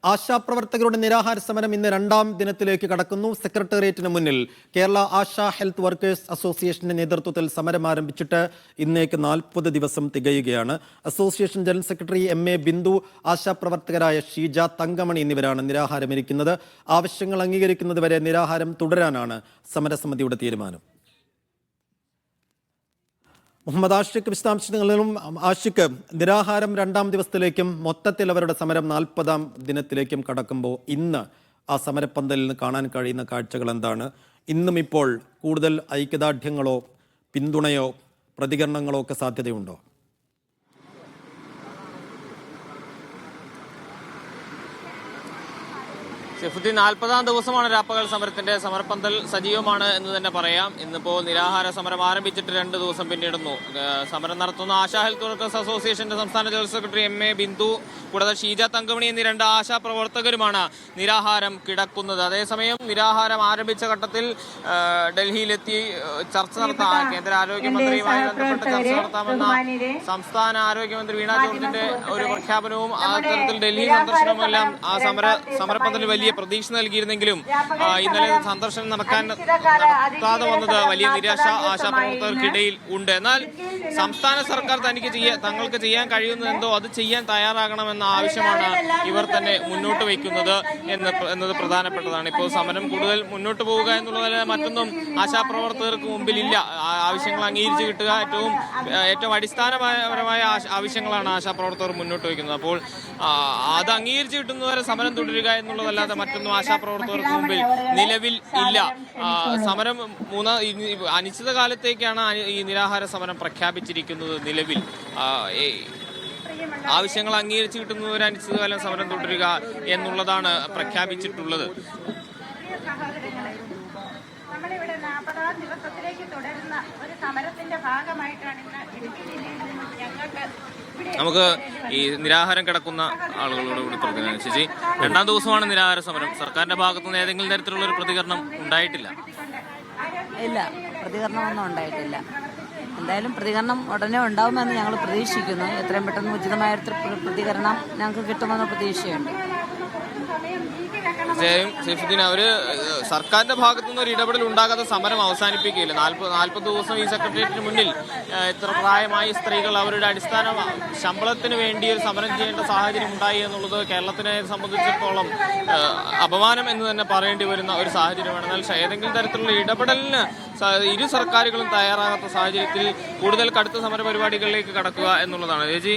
ആശാപ്രവർത്തകരുടെ നിരാഹാര സമരം ഇന്ന് രണ്ടാം ദിനത്തിലേക്ക് കടക്കുന്നു. സെക്രട്ടേറിയറ്റിന് മുന്നിൽ കേരള ആശാ ഹെൽത്ത് വർക്കേഴ്സ് അസോസിയേഷന്റെ നേതൃത്വത്തിൽ സമരം ആരംഭിച്ചിട്ട് ഇന്നേക്ക് 40 ദിവസം തികയുകയാണ്. Association general secretary MA Bindu, ആശാപ്രവർത്തകരായ ഷീജ, തങ്കമണി എന്നിവരാണ് നിരാഹാരമിരിക്കുന്നത്. ആവശ്യങ്ങൾ അംഗീകരിക്കുന്നതുവരെ നിരാഹാരം തുടരാനാണ് സമരസമിതിയുടെ തീരുമാനം. മുഹമ്മദ് ആഷിഖ് വിശദാംശങ്ങളിലും. ആഷിഖ്, നിരാഹാരം രണ്ടാം ദിവസത്തിലേക്കും മൊത്തത്തിൽ അവരുടെ സമരം 40ാം ദിനത്തിലേക്കും കടക്കുമ്പോൾ ഇന്ന് ആ സമരപ്പന്തലിൽ നിന്ന് കാണാൻ കഴിയുന്ന കാഴ്ചകൾ എന്താണ്? ഇന്നും ഇപ്പോൾ കൂടുതൽ ഐക്യദാർഢ്യങ്ങളോ പിന്തുണയോ പ്രതികരണങ്ങളോ ഒക്കെ സാധ്യതയുണ്ടോ? സെഫുദ്ദീൻ, 40ാം ദിവസമാണ് രാപ്പകൽ സമരത്തിന്റെ സമരപ്പന്തൽ സജീവമാണ് എന്ന് തന്നെ പറയാം. ഇന്നിപ്പോൾ നിരാഹാര സമരം ആരംഭിച്ചിട്ട് 2 ദിവസം പിന്നിടുന്നു. സമരം നടത്തുന്ന ആശാ ഹെൽത്ത് വർക്കേഴ്സ് അസോസിയേഷന്റെ സംസ്ഥാന ജനറൽ സെക്രട്ടറി MA ബിന്ദു, കൂടാതെ ഷീജ, തങ്കമണി എന്നീ 2 ആശാ പ്രവർത്തകരുമാണ് നിരാഹാരം കിടക്കുന്നത്. അതേസമയം നിരാഹാരം ആരംഭിച്ച ഘട്ടത്തിൽ ഡൽഹിയിലെത്തി ചർച്ച നടത്താൻ കേന്ദ്ര ആരോഗ്യമന്ത്രിയുമായി ബന്ധപ്പെട്ട് ചർച്ച നടത്താമെന്ന സംസ്ഥാന ആരോഗ്യമന്ത്രി വീണ ജോർജിന്റെ ഒരു പ്രഖ്യാപനവും അത്തരത്തിൽ ഡൽഹി സന്ദർശനവുമെല്ലാം ആ സമരപ്പന്തലിൽ വലിയ പ്രതീക്ഷ നൽകിയിരുന്നെങ്കിലും ഇന്നലെ സന്ദർശനം നടത്താതെ വന്നത് വലിയ നിരാശ ആശാപ്രവർത്തകർക്കിടയിൽ ഉണ്ട്. എന്നാൽ സംസ്ഥാന സർക്കാർ തങ്ങൾക്ക് ചെയ്യാൻ കഴിയുന്നതെന്തോ അത് ചെയ്യാൻ തയ്യാറാകണമെന്ന ആവശ്യമാണ് ഇവർ തന്നെ മുന്നോട്ട് വയ്ക്കുന്നത് എന്നത് പ്രധാനപ്പെട്ടതാണ്. ഇപ്പോൾ സമരം കൂടുതൽ മുന്നോട്ട് പോവുക എന്നുള്ളതല്ല മറ്റൊന്നും ആശാപ്രവർത്തകർക്ക് മുമ്പിലില്ല. ആവശ്യങ്ങൾ അംഗീകരിച്ച് കിട്ടുക ഏറ്റവും അടിസ്ഥാനപരമായ ആവശ്യങ്ങളാണ് ആശാപ്രവർത്തകർ മുന്നോട്ട് വയ്ക്കുന്നത്. അപ്പോൾ അത് അംഗീകരിച്ച് കിട്ടുന്നവരെ സമരം തുടരുക എന്നുള്ളതല്ലാതെ മറ്റൊന്നും ആശാപ്രവർത്തകർക്ക് മുമ്പിൽ നിലവിൽ ഇല്ല. സമരം അനിശ്ചിതകാലത്തേക്കാണ് ഈ നിരാഹാര സമരം പ്രഖ്യാപിച്ചിരിക്കുന്നത്. നിലവിൽ ആവശ്യങ്ങൾ അംഗീകരിച്ച് കിട്ടുന്നവരെ അനിശ്ചിതകാലം സമരം തുടരുക എന്നുള്ളതാണ് പ്രഖ്യാപിച്ചിട്ടുള്ളത്. നമ്മളിവിടെ 40ാം ദിവസത്തിലേക്ക് തുടരുന്ന ഒരു സമരത്തിന്റെ ഭാഗമായിട്ടാണ് ഇന്ന് ഇടുക്കി ജില്ലയിൽ നിന്നും ഞങ്ങൾക്ക് നമുക്ക് ഈ നിരാഹാരം കിടക്കുന്ന ആളുകളോട് കൂടി പ്രതികരണം. ചേച്ചി, 2ാം ദിവസമാണ് നിരാഹാര സമരം. സർക്കാരിന്റെ ഭാഗത്തുനിന്ന് ഏതെങ്കിലും തരത്തിലുള്ള ഒരു പ്രതികരണം ഉണ്ടായിട്ടില്ല? ഇല്ല, പ്രതികരണമൊന്നും ഉണ്ടായിട്ടില്ല. എന്തായാലും പ്രതികരണം ഉടനെ ഉണ്ടാവുമെന്ന് ഞങ്ങൾ പ്രതീക്ഷിക്കുന്നു. എത്രയും പെട്ടെന്ന് ഉചിതമായ പ്രതികരണം ഞങ്ങൾക്ക് കിട്ടുമെന്ന പ്രതീക്ഷയുണ്ട്. സൈഫുദ്ദീൻ, സർക്കാരിന്റെ ഭാഗത്തുനിന്ന് ഒരു ഇടപെടൽ ഉണ്ടാകാതെ സമരം അവസാനിപ്പിക്കുകയില്ല. 40 ദിവസം ഈ സെക്രട്ടേറിയറ്റിന് മുന്നിൽ ഇത്ര പ്രായമായ സ്ത്രീകൾ അവരുടെ അടിസ്ഥാന ശമ്പളത്തിന് വേണ്ടി ഒരു സമരം ചെയ്യേണ്ട സാഹചര്യം ഉണ്ടായി എന്നുള്ളത് കേരളത്തിനെ സംബന്ധിച്ചിടത്തോളം അപമാനം എന്ന് തന്നെ പറയേണ്ടി വരുന്ന ഒരു സാഹചര്യമാണ്. എന്നാൽ ഏതെങ്കിലും തരത്തിലുള്ള ഇടപെടലിന് ഇരു സർക്കാരുകളും തയ്യാറാകാത്ത സാഹചര്യത്തിൽ കൂടുതൽ കടുത്ത സമര പരിപാടികളിലേക്ക് കടക്കുക എന്നുള്ളതാണ്. ചേച്ചി,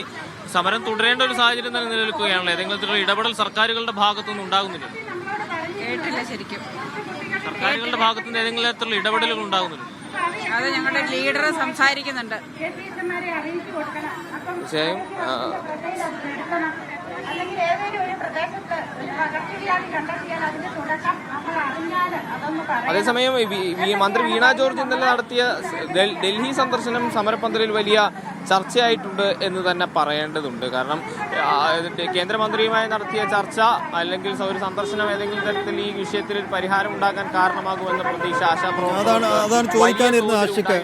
സമരം തുടരേണ്ട ഒരു സാഹചര്യം തന്നെ നിലനിൽക്കുകയാണല്ലോ. ഏതെങ്കിലും തരത്തിലുള്ള ഇടപെടൽ സർക്കാരുകളുടെ ഭാഗത്തുനിന്ന് ഉണ്ടാകുന്നില്ല? കേട്ടില്ല ശരിക്കും. സർക്കാരുകളുടെ ഭാഗത്തുനിന്ന് ഏതെങ്കിലും തരത്തിലുള്ള ഇടപെടലുകൾ ഉണ്ടാകുന്നില്ല? അത് ഞങ്ങളുടെ ലീഡർ സംസാരിക്കുന്നുണ്ട്. തീർച്ചയായും അല്ലെങ്കിൽ ഏതെങ്കിലും ഒരു പ്രദേശത്ത് പകർച്ചവ്യാധി കണ്ടെത്തിയാൽ അതിന്റെ തുടക്കം നമ്മൾ അറിഞ്ഞാൽ അതൊന്ന് പറയാം. അതേസമയം മന്ത്രി വീണ ജോർജ് ഇന്നലെ നടത്തിയ ഡൽഹി സന്ദർശനം സമരപ്പന്തലിൽ വലിയ ചർച്ചയായിട്ടുണ്ട് എന്ന് തന്നെ പറയേണ്ടതുണ്ട്. കാരണം കേന്ദ്രമന്ത്രിയുമായി നടത്തിയ ചർച്ച അല്ലെങ്കിൽ ഒരു സന്ദർശനം ഏതെങ്കിലും തരത്തിൽ ഈ വിഷയത്തിൽ ഒരു പരിഹാരം ഉണ്ടാക്കാൻ കാരണമാകുമെന്ന പ്രതീക്ഷ അതാണ് ചോദിക്കാനിരുന്നത്. ആഷിഖ്,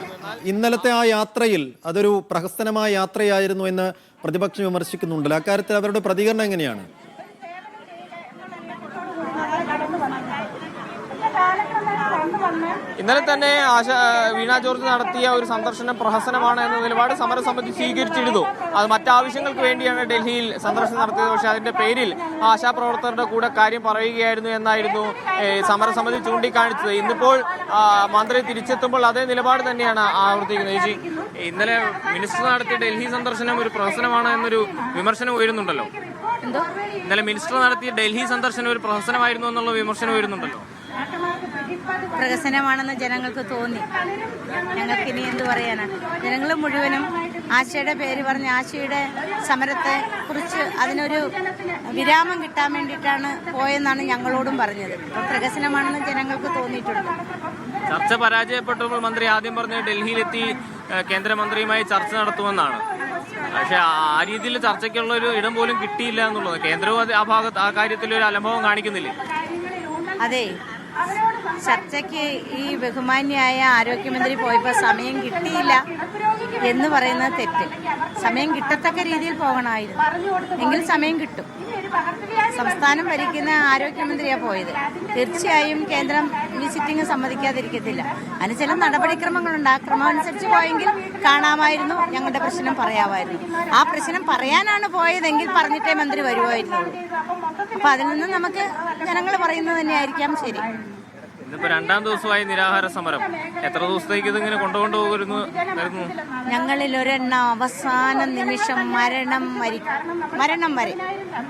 ഇന്നലത്തെ ആ യാത്രയിൽ അതൊരു പ്രഹസനമായ യാത്രയായിരുന്നു എന്ന് പ്രതിപക്ഷം വിമർശിക്കുന്നുണ്ടല്ലോ. അക്കാര്യത്തിൽ അവരുടെ പ്രതികരണം എങ്ങനെയാണ്? ഇന്നലെ തന്നെ വീണ ജോർജ് നടത്തിയ ഒരു സന്ദർശനം പ്രഹസനമാണ് എന്ന നിലപാട് സമരസമിതി സ്വീകരിച്ചിരുന്നു. അത് മറ്റാവശ്യങ്ങൾക്ക് വേണ്ടിയാണ് ഡൽഹിയിൽ സന്ദർശനം നടത്തിയത്. പക്ഷേ അതിന്റെ പേരിൽ ആശാപ്രവർത്തകരുടെ കൂടെ കാര്യം പറയുകയായിരുന്നു എന്നായിരുന്നു സമരസമിതി ചൂണ്ടിക്കാണിച്ചത്. ഇന്നിപ്പോൾ മന്ത്രി തിരിച്ചെത്തുമ്പോൾ അതേ നിലപാട് തന്നെയാണ് ആവർത്തിക്കുന്നത്. ചേച്ചി, ഇന്നലെ മിനിസ്റ്റർ നടത്തിയ ഡൽഹി സന്ദർശനം ഒരു പ്രഹസനമാണ് എന്നൊരു വിമർശനം ഉയരുന്നുണ്ടല്ലോ. ഇന്നലെ മിനിസ്റ്റർ നടത്തിയ ഡൽഹി സന്ദർശനം ഒരു പ്രഹസനമായിരുന്നു എന്നുള്ള വിമർശനം ഉയരുന്നുണ്ടല്ലോ. പ്രഹസനമാണെന്ന് ജനങ്ങൾക്ക് തോന്നി. ഞങ്ങൾക്ക് ഇനി എന്ത് പറയാനാണ്? ജനങ്ങൾ മുഴുവനും ആശയുടെ പേര് പറഞ്ഞ് ആശയുടെ സമരത്തെ കുറിച്ച് അതിനൊരു വിരാമം കിട്ടാൻ വേണ്ടിയിട്ടാണ് പോയെന്നാണ് ഞങ്ങളോടും പറഞ്ഞത്. പ്രഹസനമാണെന്ന് ജനങ്ങൾക്ക് തോന്നിയിട്ടുണ്ട്. ചർച്ച പരാജയപ്പെട്ടപ്പോൾ മന്ത്രി ആദ്യം പറഞ്ഞ് ഡൽഹിയിലെത്തി കേന്ദ്രമന്ത്രിയുമായി ചർച്ച നടത്തുമെന്നാണ്. പക്ഷെ ആ രീതിയിൽ ചർച്ചയ്ക്കുള്ള ഒരു ഇടം പോലും കിട്ടിയില്ല എന്നുള്ളത് കേന്ദ്രവും ആ കാര്യത്തിൽ ഒരു അലംഭവം കാണിക്കുന്നില്ലേ? അതെ, ചർച്ചയ്ക്ക് ഈ ബഹുമാന്യായ ആരോഗ്യമന്ത്രി പോയപ്പോൾ സമയം കിട്ടിയില്ല എന്ന് പറയുന്നത് തെറ്റ്. സമയം കിട്ടത്തക്ക രീതിയിൽ പോകണമായിരുന്നു, എങ്കിൽ സമയം കിട്ടും. സംസ്ഥാനം ഭരിക്കുന്ന ആരോഗ്യമന്ത്രിയാണ് പോയത്. തീർച്ചയായും കേന്ദ്രം വിസിറ്റിംഗ് സമ്മതിക്കാതിരിക്കത്തില്ല. അതിന് ചില നടപടിക്രമങ്ങളുണ്ട്. ആ ക്രമം അനുസരിച്ച് പോയെങ്കിൽ കാണാമായിരുന്നു, ഞങ്ങളുടെ പ്രശ്നം പറയാമായിരുന്നു. ആ പ്രശ്നം പറയാനാണ് പോയതെങ്കിൽ പറഞ്ഞിട്ടേ മന്ത്രി വരുമായിരുന്നുള്ളൂ. അപ്പൊ അതിൽ നിന്ന് നമുക്ക് ജനങ്ങൾ പറയുന്നത് തന്നെയായിരിക്കാം ശരി. ഇന്നിപ്പോ 2ാം ദിവസമായി നിരാഹാര സമരം. എത്ര ദിവസത്തേക്ക് ഇതിങ്ങനെ കൊണ്ടുപോകുന്നു? ഞങ്ങളിൽ ഒരെണ്ണം അവസാന നിമിഷം മരണം വരെ,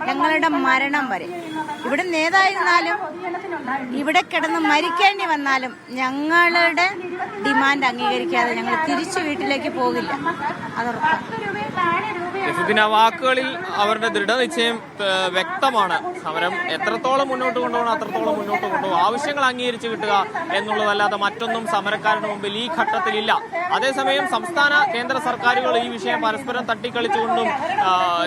ഞങ്ങളുടെ മരണം വരെ. ഇവിടെ നേതായിരുന്നാലും ഇവിടെ കിടന്ന് മരിക്കേണ്ടി വന്നാലും ഞങ്ങളുടെ ഡിമാൻഡ് അംഗീകരിക്കാതെ ഞങ്ങൾ തിരിച്ചു വീട്ടിലേക്ക് പോകില്ല. അതുറപ്പാണ്. യസുദ്ദീൻ, ആ വാക്കുകളിൽ അവരുടെ ദൃഢനിശ്ചയം വ്യക്തമാണ്. സമരം എത്രത്തോളം മുന്നോട്ട് കൊണ്ടുപോകണം അത്രത്തോളം മുന്നോട്ട് കൊണ്ടുപോകും. ആവശ്യങ്ങൾ അംഗീകരിച്ച് കിട്ടുക എന്നുള്ളതല്ലാതെ മറ്റൊന്നും സമരക്കാരുടെ മുമ്പിൽ ഈ ഘട്ടത്തിലില്ല. അതേസമയം സംസ്ഥാന കേന്ദ്ര സർക്കാരുകൾ ഈ വിഷയം പരസ്പരം തട്ടിക്കളിച്ചുകൊണ്ടും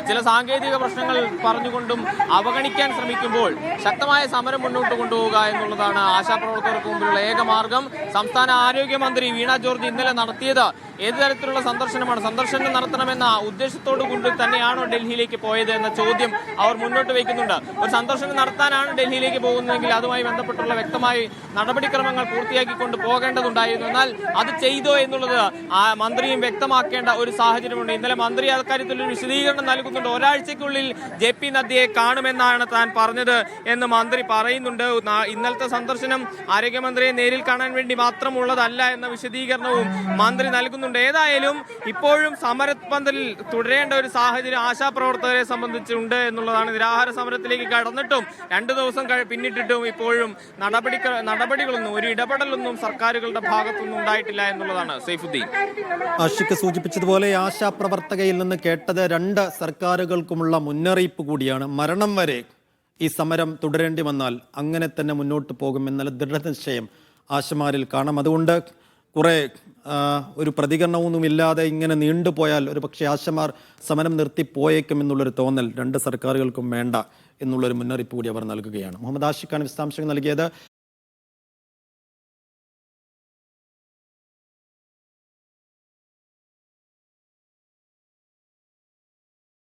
ചില സാങ്കേതിക പ്രശ്നങ്ങൾ പറഞ്ഞുകൊണ്ടും അവഗണിക്കാൻ ശ്രമിക്കുമ്പോൾ ശക്തമായ സമരം മുന്നോട്ട് കൊണ്ടുപോവുക എന്നുള്ളതാണ് ആശാപ്രവർത്തകർക്ക് മുമ്പിലുള്ള ഏക മാർഗം. സംസ്ഥാന ആരോഗ്യമന്ത്രി വീണ ജോർജ് ഇന്നലെ നടത്തിയത് ഏത് തരത്തിലുള്ള സന്ദർശനമാണ്? സന്ദർശനം നടത്തണമെന്ന ഉദ്ദേശത്തോടു കൊണ്ട് തന്നെയാണോ ഡൽഹിയിലേക്ക് പോയത് എന്ന ചോദ്യം അവർ മുന്നോട്ട് വയ്ക്കുന്നുണ്ട്. ഒരു സന്ദർശനം നടത്താനാണ് ഡൽഹിയിലേക്ക് പോകുന്നതെങ്കിൽ അതുമായി ബന്ധപ്പെട്ടുള്ള വ്യക്തമായി നടപടിക്രമങ്ങൾ പൂർത്തിയാക്കിക്കൊണ്ട് പോകേണ്ടതുണ്ടായിരുന്നു. എന്നാൽ അത് ചെയ്തോ എന്നുള്ളത് ആ മന്ത്രിയും വ്യക്തമാക്കേണ്ട ഒരു സാഹചര്യമുണ്ട്. ഇന്നലെ മന്ത്രി അക്കാര്യത്തിൽ ഒരു വിശദീകരണം നൽകുന്നുണ്ട്. ഒരാഴ്ചയ്ക്കുള്ളിൽ JP നദ്ദയെ കാണുമെന്നാണ് താൻ പറഞ്ഞത് എന്ന് മന്ത്രി പറയുന്നുണ്ട്. ഇന്നലത്തെ സന്ദർശനം ആരോഗ്യമന്ത്രിയെ നേരിൽ കാണാൻ വേണ്ടി മാത്രമുള്ളതല്ല എന്ന വിശദീകരണവും മന്ത്രി നൽകുന്നുണ്ട്. ഏതായാലും ഇപ്പോഴും സമരപന്തലിൽ തുടരേണ്ട ഒരു സാഹചര്യം ആശാപ്രവർത്തകരെ സംബന്ധിച്ചുണ്ട് എന്നുള്ളതാണ്. നിരാഹാര സമരത്തിലേക്ക് കടന്നിട്ടും 2 ദിവസം പിന്നിട്ടിട്ടും ഇപ്പോഴും നടപടികളൊന്നും, ഒരു ഇടപെടലൊന്നും സർക്കാരുകളുടെ ഭാഗത്തുനിന്നും ഉണ്ടായിട്ടില്ല എന്നുള്ളതാണ്. സൈഫുദ്ദീൻ, ആഷിക്ക് സൂചിപ്പിച്ചതുപോലെ ആശാപ്രവർത്തകയിൽ നിന്ന് കേട്ടത് 2 സർക്കാരുകൾക്കുമുള്ള മുന്നറിയിപ്പ് കൂടിയാണ്. മരണം വരെ ഈ സമരം തുടരേണ്ടി വന്നാൽ അങ്ങനെ തന്നെ മുന്നോട്ട് പോകുമെന്നുള്ള ദൃഢനിശ്ചയം ആശമാരിൽ കാണാം. അതുകൊണ്ട് കുറെ ഒരു പ്രതികരണമൊന്നുമില്ലാതെ ഇങ്ങനെ നീണ്ടുപോയാൽ ഒരു പക്ഷേ ആശമാർ സമരം നിർത്തിപ്പോയേക്കും എന്നുള്ളൊരു തോന്നൽ 2 സർക്കാരുകൾക്കും വേണ്ട എന്നുള്ളൊരു മുന്നറിയിപ്പ് കൂടി അവർ നൽകുകയാണ്. മുഹമ്മദ് ആഷിഖാണ് വിശദാംശങ്ങൾ നൽകിയത്.